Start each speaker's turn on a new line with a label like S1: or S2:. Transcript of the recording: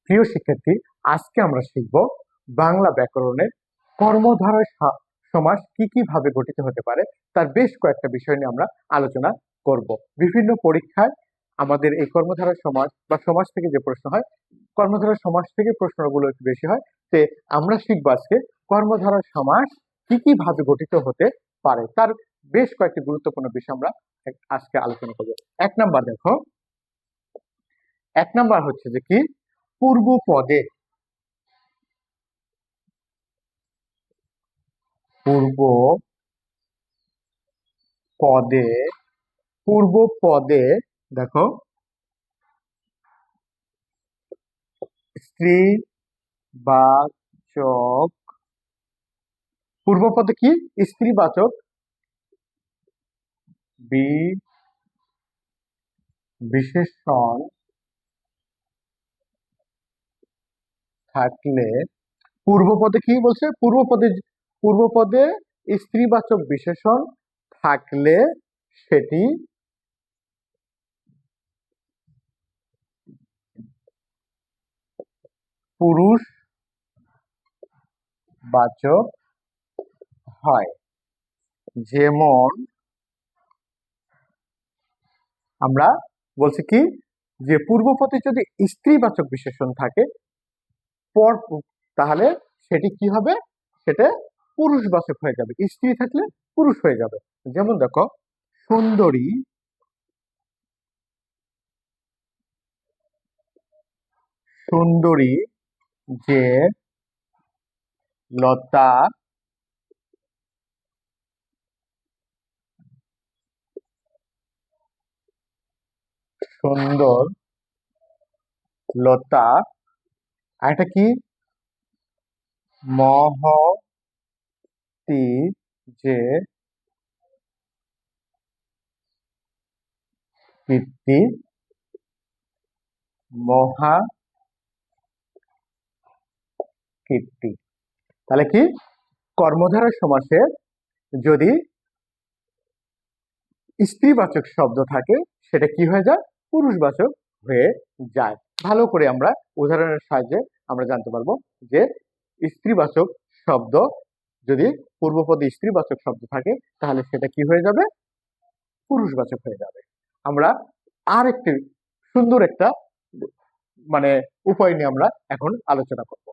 S1: প্রিয় শিক্ষার্থী, আজকে আমরা শিখব বাংলা ব্যাকরণের কর্মধারয় সমাস কি কি ভাবে গঠিত হতে পারে তার বেশ কয়েকটা বিষয় নিয়ে আমরা আলোচনা করব। বিভিন্ন পরীক্ষায় আমাদের এই কর্মধারয় সমাস বা সমাস থেকে যে প্রশ্ন হয়, কর্মধারয় সমাস থেকে প্রশ্নগুলো একটু বেশি হয়। তে আমরা শিখবো আজকে কর্মধারয় সমাস কি কি ভাবে গঠিত হতে পারে তার বেশ কয়েকটি গুরুত্বপূর্ণ বিষয় আমরা আজকে আলোচনা করব। এক নাম্বার দেখো, এক নাম্বার হচ্ছে যে কি পূর্ব পদে, পূর্ব পদে, পূর্ব পদে দেখো স্ত্রী বাচক, পূর্ব পদে কি স্ত্রীবাচক বিশেষণ থাকলে, পূর্ব পদে কি বলছে, পূর্ব পদে স্ত্রীবাচক বিশেষণ থাকলে সেটি পুরুষবাচক হয়। যেমন আমরা বলছি কি যে পূর্ব পদে যদি স্ত্রীবাচক বিশেষণ থাকে পর, তাহলে সেটি কি হবে, সেটা পুরুষবাচক হয়ে যাবে, স্ত্রী থাকলে পুরুষ হয়ে যাবে। যেমন দেখো সুন্দরী, সুন্দরী যে লতা সুন্দর লতা, আর এটা কি মহতী যে কীর্তি, মহা কীর্তি। তাহলে কি কর্মধারয় সমাসে যদি স্ত্রীবাচক শব্দ থাকে সেটা কি হয়ে যায়, পুরুষবাচক হয়ে যায়। ভালো করে আমরা উদাহরণের সাহায্যে আমরা জানতে পারবো যে স্ত্রীবাচক শব্দ যদি পূর্বপদে স্ত্রীবাচক শব্দ থাকে তাহলে সেটা কি হয়ে যাবে, পুরুষবাচক হয়ে যাবে। আমরা আর একটি সুন্দর একটা মানে উপায় নিয়ে আমরা এখন আলোচনা করব।